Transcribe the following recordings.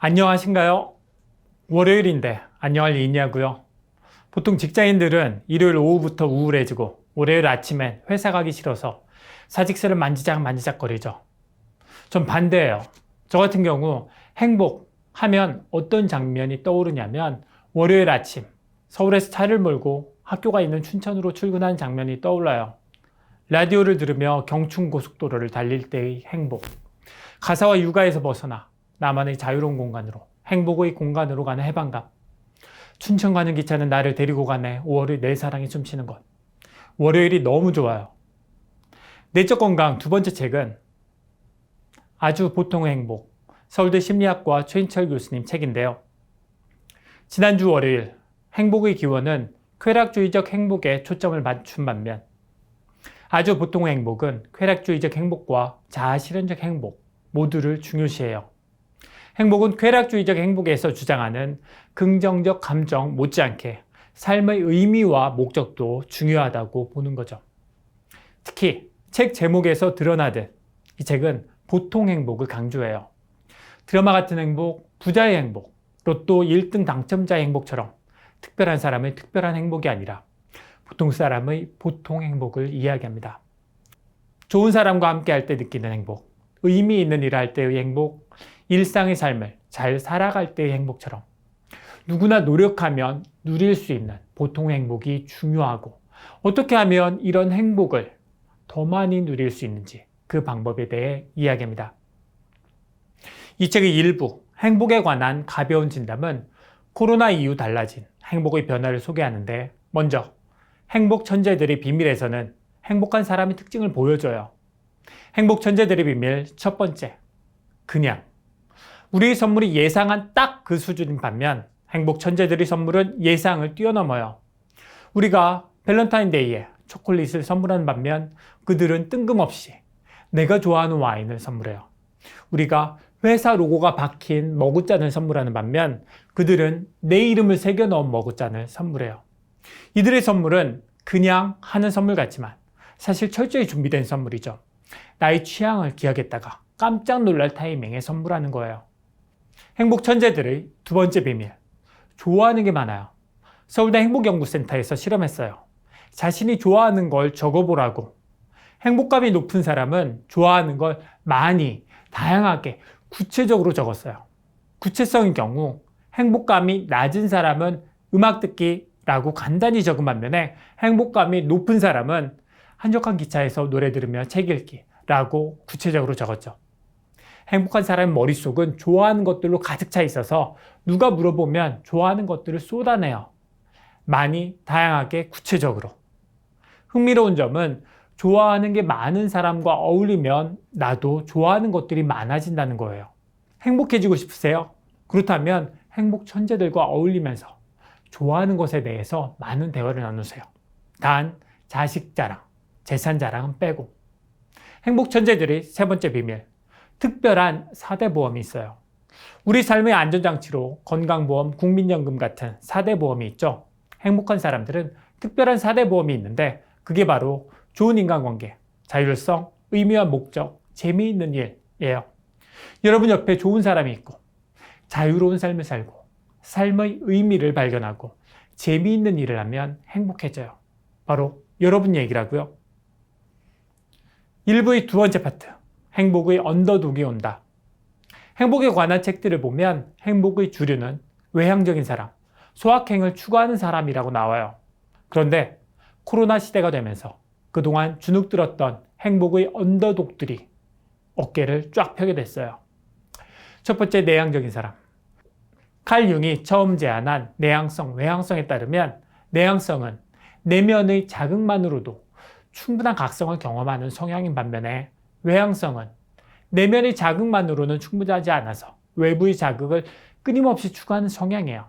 안녕하신가요? 월요일인데 안녕할 일 있냐고요? 보통 직장인들은 일요일 오후부터 우울해지고 월요일 아침엔 회사 가기 싫어서 사직서를 만지작거리죠. 전 반대예요. 저 같은 경우 행복하면 어떤 장면이 떠오르냐면 월요일 아침 서울에서 차를 몰고 학교가 있는 춘천으로 출근하는 장면이 떠올라요. 라디오를 들으며 경춘고속도로를 달릴 때의 행복, 가사와 육아에서 벗어나 나만의 자유로운 공간으로, 행복의 공간으로 가는 해방감, 춘천 가는 기차는 나를 데리고 가네, 5월의 내 사랑이 춤추는 것. 월요일이 너무 좋아요. 내적 건강 두 번째 책은 아주 보통의 행복, 서울대 심리학과 최인철 교수님 책인데요. 지난주 월요일 행복의 기원은 쾌락주의적 행복에 초점을 맞춘 반면 아주 보통의 행복은 쾌락주의적 행복과 자아실현적 행복 모두를 중요시해요. 행복은 쾌락주의적 행복에서 주장하는 긍정적 감정 못지않게 삶의 의미와 목적도 중요하다고 보는 거죠. 특히 책 제목에서 드러나듯 이 책은 보통 행복을 강조해요. 드라마 같은 행복, 부자의 행복, 로또 1등 당첨자의 행복처럼 특별한 사람의 특별한 행복이 아니라 보통 사람의 보통 행복을 이야기합니다. 좋은 사람과 함께 할 때 느끼는 행복, 의미 있는 일을 할 때의 행복, 일상의 삶을 잘 살아갈 때의 행복처럼 누구나 노력하면 누릴 수 있는 보통의 행복이 중요하고 어떻게 하면 이런 행복을 더 많이 누릴 수 있는지 그 방법에 대해 이야기합니다. 이 책의 일부 행복에 관한 가벼운 진담은 코로나 이후 달라진 행복의 변화를 소개하는데 먼저 행복 천재들의 비밀에서는 행복한 사람의 특징을 보여줘요. 행복 천재들의 비밀 첫 번째, 그냥. 우리의 선물이 예상한 딱 그 수준인 반면 행복 천재들의 선물은 예상을 뛰어넘어요. 우리가 밸런타인데이에 초콜릿을 선물하는 반면 그들은 뜬금없이 내가 좋아하는 와인을 선물해요. 우리가 회사 로고가 박힌 머그잔을 선물하는 반면 그들은 내 이름을 새겨 넣은 머그잔을 선물해요. 이들의 선물은 그냥 하는 선물 같지만 사실 철저히 준비된 선물이죠. 나의 취향을 기억했다가 깜짝 놀랄 타이밍에 선물하는 거예요. 행복 천재들의 두 번째 비밀, 좋아하는 게 많아요. 서울대 행복연구센터에서 실험했어요. 자신이 좋아하는 걸 적어보라고. 행복감이 높은 사람은 좋아하는 걸 많이, 다양하게, 구체적으로 적었어요. 구체성의 경우 행복감이 낮은 사람은 음악 듣기라고 간단히 적은 반면에 행복감이 높은 사람은 한적한 기차에서 노래 들으며 책 읽기라고 구체적으로 적었죠. 행복한 사람의 머릿속은 좋아하는 것들로 가득 차 있어서 누가 물어보면 좋아하는 것들을 쏟아내요. 많이, 다양하게, 구체적으로. 흥미로운 점은 좋아하는 게 많은 사람과 어울리면 나도 좋아하는 것들이 많아진다는 거예요. 행복해지고 싶으세요? 그렇다면 행복 천재들과 어울리면서 좋아하는 것에 대해서 많은 대화를 나누세요. 단, 자식 자랑, 재산 자랑은 빼고. 행복 천재들의 세 번째 비밀, 특별한 4대 보험이 있어요. 우리 삶의 안전장치로 건강보험, 국민연금 같은 4대 보험이 있죠. 행복한 사람들은 특별한 4대 보험이 있는데 그게 바로 좋은 인간관계, 자율성, 의미와 목적, 재미있는 일이에요. 여러분 옆에 좋은 사람이 있고 자유로운 삶을 살고 삶의 의미를 발견하고 재미있는 일을 하면 행복해져요. 바로 여러분 얘기라고요. 1부의 두 번째 파트, 행복의 언더독이 온다. 행복에 관한 책들을 보면 행복의 주류는 외향적인 사람, 소확행을 추구하는 사람이라고 나와요. 그런데 코로나 시대가 되면서 그동안 주눅들었던 행복의 언더독들이 어깨를 쫙 펴게 됐어요. 첫 번째, 내향적인 사람. 칼 융이 처음 제안한 내향성, 외향성에 따르면 내향성은 내면의 자극만으로도 충분한 각성을 경험하는 성향인 반면에 외향성은 내면의 자극만으로는 충분하지 않아서 외부의 자극을 끊임없이 추구하는 성향이에요.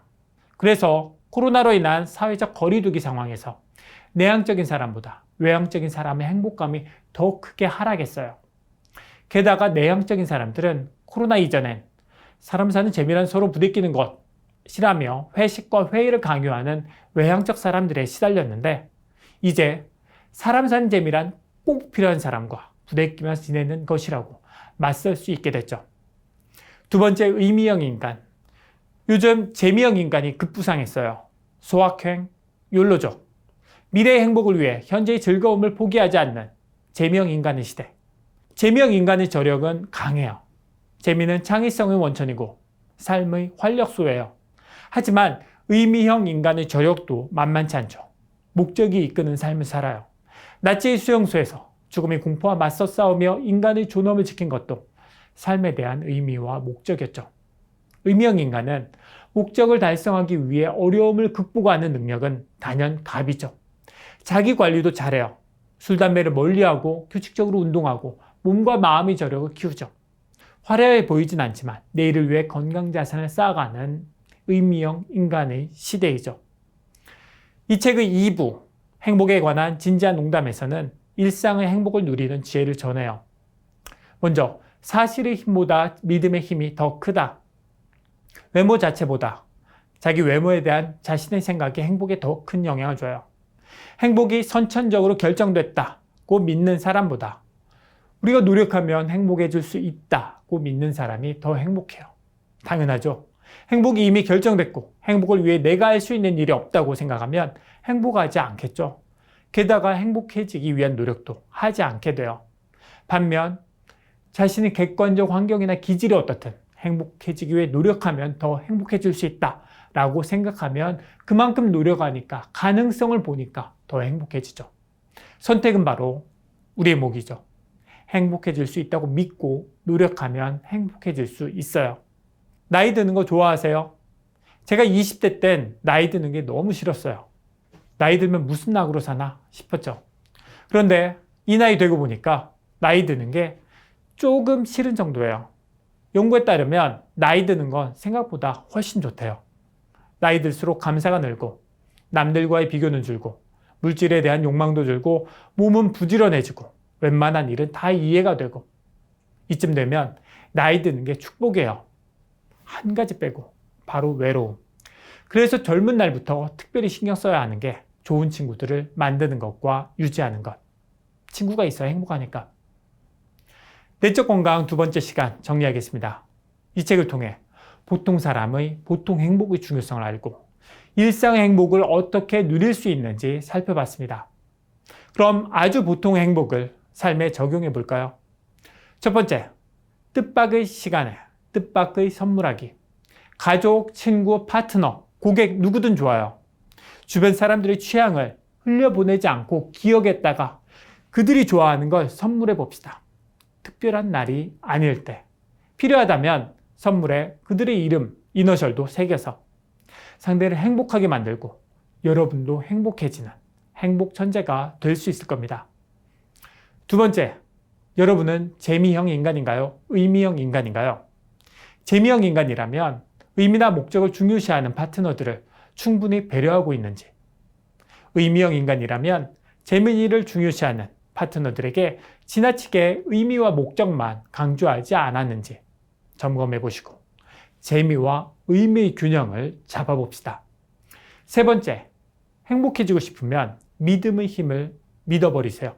그래서 코로나로 인한 사회적 거리두기 상황에서 내향적인 사람보다 외향적인 사람의 행복감이 더 크게 하락했어요. 게다가 내향적인 사람들은 코로나 이전엔 사람 사는 재미란 서로 부대끼는 것이라며 회식과 회의를 강요하는 외향적 사람들에 시달렸는데 이제 사람 사는 재미란 꼭 필요한 사람과 부대끼며 지내는 것이라고 맞설 수 있게 됐죠. 두 번째, 의미형 인간. 요즘 재미형 인간이 급부상했어요. 소확행, 욜로족. 미래의 행복을 위해 현재의 즐거움을 포기하지 않는 재미형 인간의 시대. 재미형 인간의 저력은 강해요. 재미는 창의성의 원천이고 삶의 활력소예요. 하지만 의미형 인간의 저력도 만만치 않죠. 목적이 이끄는 삶을 살아요. 나치의 수용소에서 죽음의 공포와 맞서 싸우며 인간의 존엄을 지킨 것도 삶에 대한 의미와 목적이었죠. 의미형 인간은 목적을 달성하기 위해 어려움을 극복하는 능력은 단연 갑이죠. 자기 관리도 잘해요. 술, 담배를 멀리하고 규칙적으로 운동하고 몸과 마음의 저력을 키우죠. 화려해 보이진 않지만 내일을 위해 건강 자산을 쌓아가는 의미형 인간의 시대이죠. 이 책의 2부, 행복에 관한 진지한 농담에서는 일상의 행복을 누리는 지혜를 전해요. 먼저, 사실의 힘보다 믿음의 힘이 더 크다. 외모 자체보다 자기 외모에 대한 자신의 생각이 행복에 더 큰 영향을 줘요. 행복이 선천적으로 결정됐다고 믿는 사람보다 우리가 노력하면 행복해질 수 있다고 믿는 사람이 더 행복해요. 당연하죠. 행복이 이미 결정됐고 행복을 위해 내가 할 수 있는 일이 없다고 생각하면 행복하지 않겠죠. 게다가 행복해지기 위한 노력도 하지 않게 돼요. 반면 자신의 객관적 환경이나 기질이 어떻든 행복해지기 위해 노력하면 더 행복해질 수 있다라고 생각하면 그만큼 노력하니까 가능성을 보니까 더 행복해지죠. 선택은 바로 우리의 몫이죠. 행복해질 수 있다고 믿고 노력하면 행복해질 수 있어요. 나이 드는 거 좋아하세요? 제가 20대 땐 나이 드는 게 너무 싫었어요. 나이 들면 무슨 낙으로 사나 싶었죠. 그런데 이 나이 되고 보니까 나이 드는 게 조금 싫은 정도예요. 연구에 따르면 나이 드는 건 생각보다 훨씬 좋대요. 나이 들수록 감사가 늘고 남들과의 비교는 줄고 물질에 대한 욕망도 줄고 몸은 부지런해지고 웬만한 일은 다 이해가 되고 이쯤 되면 나이 드는 게 축복이에요. 한 가지 빼고 바로 외로움. 그래서 젊은 날부터 특별히 신경 써야 하는 게 좋은 친구들을 만드는 것과 유지하는 것. 친구가 있어야 행복하니까. 내적 건강 두 번째 시간 정리하겠습니다. 이 책을 통해 보통 사람의 보통 행복의 중요성을 알고 일상의 행복을 어떻게 누릴 수 있는지 살펴봤습니다. 그럼 아주 보통의 행복을 삶에 적용해 볼까요? 첫 번째, 뜻밖의 시간에 뜻밖의 선물하기. 가족, 친구, 파트너, 고객 누구든 좋아요. 주변 사람들의 취향을 흘려보내지 않고 기억했다가 그들이 좋아하는 걸 선물해 봅시다. 특별한 날이 아닐 때 필요하다면 선물에 그들의 이름, 이너셜도 새겨서 상대를 행복하게 만들고 여러분도 행복해지는 행복 천재가 될 수 있을 겁니다. 두 번째, 여러분은 재미형 인간인가요? 의미형 인간인가요? 재미형 인간이라면 의미나 목적을 중요시하는 파트너들을 충분히 배려하고 있는지, 의미형 인간이라면 재미를 중요시하는 파트너들에게 지나치게 의미와 목적만 강조하지 않았는지 점검해 보시고 재미와 의미의 균형을 잡아봅시다. 세 번째, 행복해지고 싶으면 믿음의 힘을 믿어버리세요.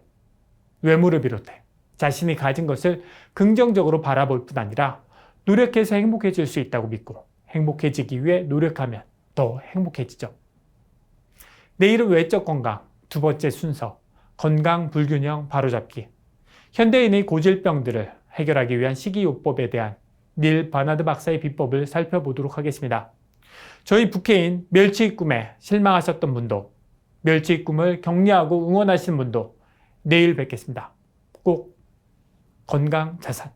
외모를 비롯해 자신이 가진 것을 긍정적으로 바라볼 뿐 아니라 노력해서 행복해질 수 있다고 믿고 행복해지기 위해 노력하면 더 행복해지죠. 내일은 외적 건강 두 번째 순서, 건강 불균형 바로잡기. 현대인의 고질병들을 해결하기 위한 식이요법에 대한 닐 바나드 박사의 비법을 살펴보도록 하겠습니다. 저희 부캐인 멸치의 꿈에 실망하셨던 분도, 멸치의 꿈을 격려하고 응원하시는 분도 내일 뵙겠습니다. 꼭 건강 자산